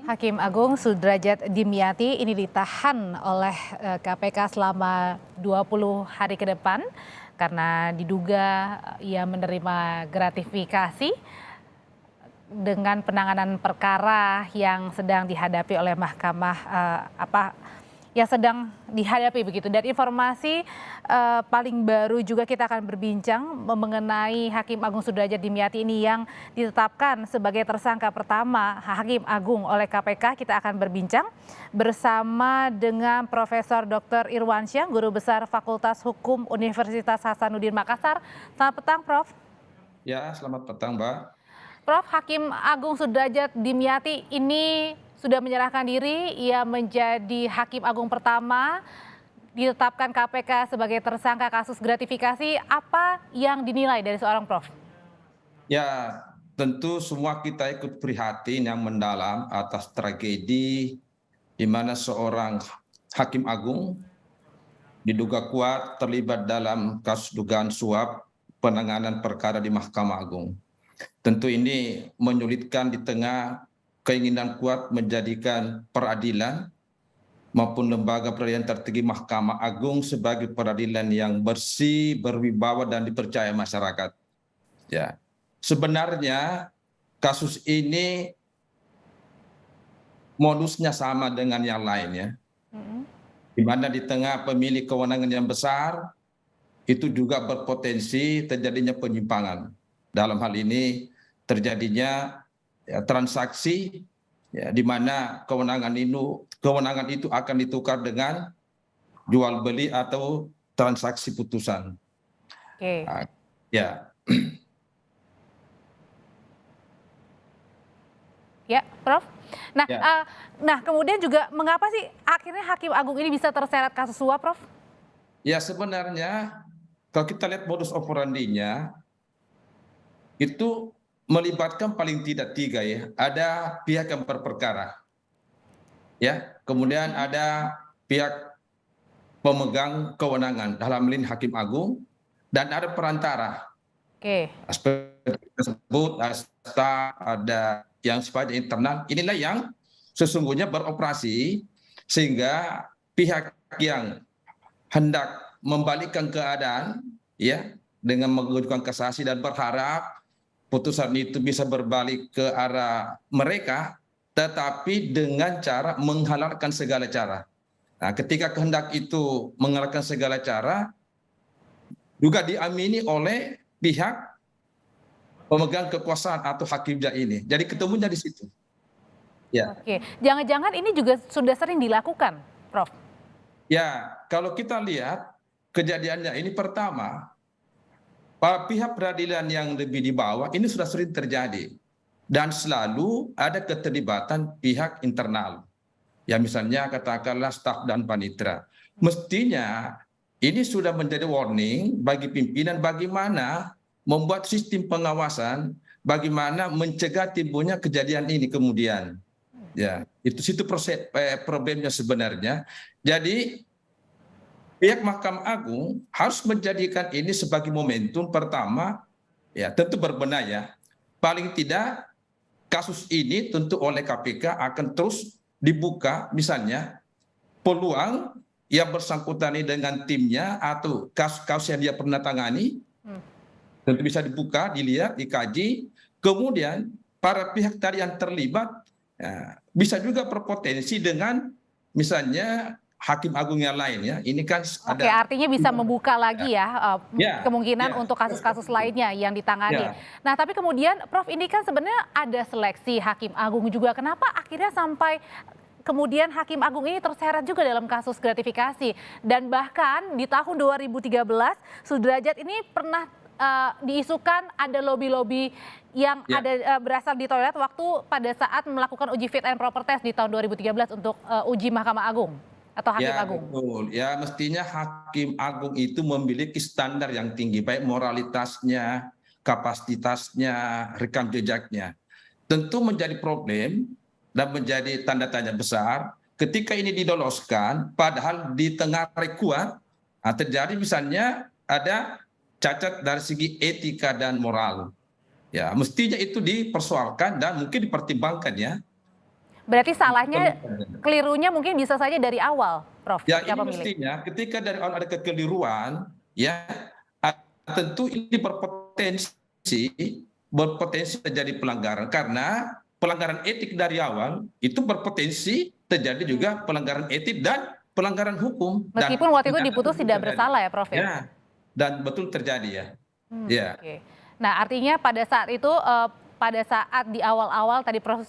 Hakim Agung Sudrajat Dimyati ini ditahan oleh KPK selama 20 hari ke depan karena diduga ia menerima gratifikasi dengan penanganan perkara yang sedang dihadapi oleh Mahkamah yang sedang dihadapi begitu. Dan informasi paling baru juga kita akan berbincang mengenai Hakim Agung Sudrajat Dimyati ini yang ditetapkan sebagai tersangka pertama Hakim Agung oleh KPK. Kita akan berbincang bersama dengan Profesor Dr. Irwansyah, Guru Besar Fakultas Hukum Universitas Hasanuddin Makassar. Selamat petang, Prof. Ya, selamat petang, Mbak. Prof, Hakim Agung Sudrajat Dimyati ini sudah menyerahkan diri, ia menjadi Hakim Agung pertama ditetapkan KPK sebagai tersangka kasus gratifikasi. Apa yang dinilai dari seorang Prof? Ya, tentu semua kita ikut prihatin yang mendalam atas tragedi di mana seorang Hakim Agung diduga kuat terlibat dalam kasus dugaan suap penanganan perkara di Mahkamah Agung. Tentu ini menyulitkan di tengah keinginan kuat menjadikan peradilan maupun lembaga peradilan tertinggi Mahkamah Agung sebagai peradilan yang bersih, berwibawa dan dipercaya masyarakat. Ya, sebenarnya kasus ini modusnya sama dengan yang lainnya, di mana di tengah pemilik kewenangan yang besar itu juga berpotensi terjadinya penyimpangan. Dalam hal ini terjadinya transaksi di mana kewenangan itu akan ditukar dengan jual beli atau transaksi putusan. Oke. Ya. Ya, Prof. Nah, Ya. Kemudian juga mengapa sih akhirnya Hakim Agung ini bisa terseret kasus suap, Prof? Ya, sebenarnya kalau kita lihat modus operandinya itu melibatkan paling tidak tiga ya. Ada pihak yang berperkara, ya, kemudian ada pihak pemegang kewenangan dalam hal ini Hakim Agung, dan ada perantara. Oke. Aspek tersebut ada yang sifatnya internal. Inilah yang sesungguhnya beroperasi sehingga pihak yang hendak membalikkan keadaan, ya, dengan mengajukan kasasi dan berharap putusan itu bisa berbalik ke arah mereka, tetapi dengan cara menghalalkan segala cara. Nah, ketika kehendak itu menghalalkan segala cara, juga diamini oleh pihak pemegang kekuasaan atau hakimnya ini. Jadi ketemunya di situ. Ya. Oke, jangan-jangan ini juga sudah sering dilakukan, Prof? Ya, kalau kita lihat kejadiannya ini pertama, pihak peradilan yang lebih di bawah ini sudah sering terjadi. Dan selalu ada keterlibatan pihak internal. Ya, misalnya katakanlah staf dan panitera. Mestinya ini sudah menjadi warning bagi pimpinan bagaimana membuat sistem pengawasan, bagaimana mencegah timbulnya kejadian ini kemudian. Ya, itu situ problemnya sebenarnya. Jadi pihak Mahkamah Agung harus menjadikan ini sebagai momentum pertama, ya tentu berbenah ya. Paling tidak kasus ini tentu oleh KPK akan terus dibuka, misalnya peluang yang bersangkutan ini dengan timnya atau kasus-kasus yang dia pernah tangani, tentu bisa dibuka, dilihat, dikaji. Kemudian para pihak tadi yang terlibat ya, bisa juga berpotensi dengan misalnya Hakim Agung yang lain ya. Ini kan Oke, ada. artinya bisa membuka lagi ya Ya, kemungkinan ya, untuk kasus-kasus lainnya yang ditangani. ya. Nah, tapi kemudian Prof, ini kan sebenarnya ada seleksi Hakim Agung juga. Kenapa akhirnya sampai kemudian Hakim Agung ini terseret juga dalam kasus gratifikasi? Dan bahkan di tahun 2013 Sudrajat ini pernah diisukan ada lobby-lobby yang Ya. ada berasal di toilet waktu pada saat melakukan uji fit and proper test di tahun 2013 untuk uji Mahkamah Agung atau Hakim Ya, Agung. betul. Ya, mestinya Hakim Agung itu memiliki standar yang tinggi, baik moralitasnya, kapasitasnya, rekam jejaknya. Tentu menjadi problem dan menjadi tanda tanya besar ketika ini didoloskan, padahal di tengah kuat terjadi misalnya ada cacat dari segi etika dan moral. Ya, mestinya itu dipersoalkan dan mungkin dipertimbangkan ya. Berarti salahnya, kelirunya mungkin bisa saja dari awal, Prof, Ya, ketika ini pemilik. mestinya ketika dari awal ada kekeliruan, ya tentu ini berpotensi terjadi pelanggaran karena pelanggaran etik dari awal itu berpotensi terjadi juga pelanggaran etik dan pelanggaran hukum dan Meskipun waktu itu ternyata diputus betul tidak terjadi. bersalah ya, Prof ya? Ya, dan betul terjadi ya. Ya. Oke. Nah, artinya pada saat itu, pada saat di awal-awal tadi Prof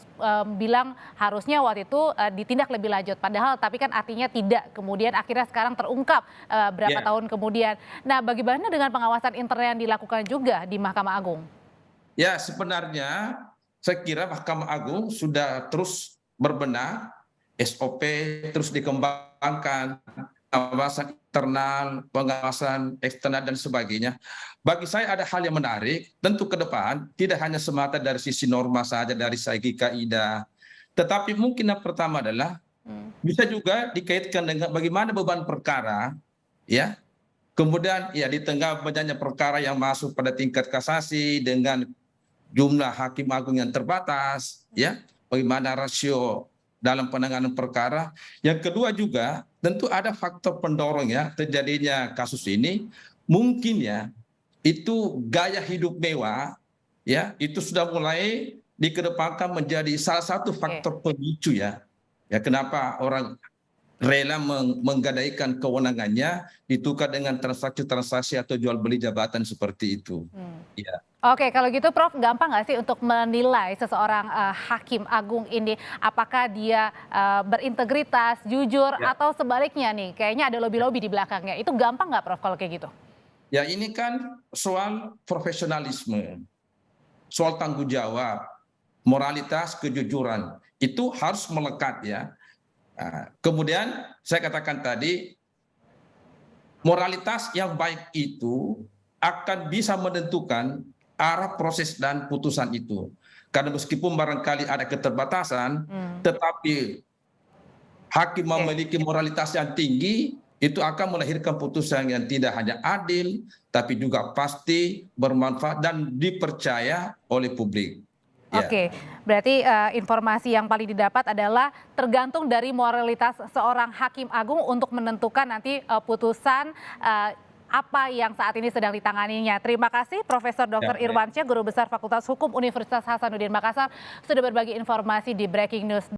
bilang harusnya waktu itu ditindak lebih lanjut. Padahal tapi kan artinya tidak. Kemudian akhirnya sekarang terungkap berapa Ya. tahun kemudian. Nah, bagaimana dengan pengawasan internal yang dilakukan juga di Mahkamah Agung? Ya, sebenarnya saya kira Mahkamah Agung sudah terus berbenah, SOP terus dikembangkan, pengawasan internal, pengawasan eksternal dan sebagainya. Bagi saya ada hal yang menarik, tentu ke depan tidak hanya semata dari sisi norma saja, dari segi kaidah, tetapi mungkin yang pertama adalah bisa juga dikaitkan dengan bagaimana beban perkara, ya. Kemudian ya di tengah banyaknya perkara yang masuk pada tingkat kasasi dengan jumlah hakim agung yang terbatas, ya, bagaimana rasio dalam penanganan perkara. Yang kedua juga tentu ada faktor pendorong ya terjadinya kasus ini, mungkin ya itu gaya hidup mewah, ya itu sudah mulai dikedepankan menjadi salah satu Oke. faktor pemicu ya. Ya kenapa orang rela menggadaikan kewenangannya ditukar dengan transaksi-transaksi atau jual beli jabatan seperti itu. Ya. Oke, kalau gitu Prof, gampang nggak sih untuk menilai seseorang hakim agung ini apakah dia berintegritas, jujur, Ya. atau sebaliknya nih, kayaknya ada lobby-lobby di belakangnya. Itu gampang nggak Prof kalau kayak gitu? Ya ini kan soal profesionalisme, soal tanggung jawab, moralitas, kejujuran. Itu harus melekat ya. Nah, kemudian saya katakan tadi, moralitas yang baik itu akan bisa menentukan arah proses dan putusan itu. Karena meskipun barangkali ada keterbatasan, tetapi hakim Oke. memiliki moralitas yang tinggi, itu akan melahirkan putusan yang tidak hanya adil, tapi juga pasti bermanfaat dan dipercaya oleh publik. Ya, Oke, berarti informasi yang paling didapat adalah tergantung dari moralitas seorang hakim agung untuk menentukan nanti putusan apa yang saat ini sedang ditanganinya. Terima kasih Profesor ya, Dr. baik. Irwansyah, Guru Besar Fakultas Hukum Universitas Hasanuddin Makassar, sudah berbagi informasi di Breaking News.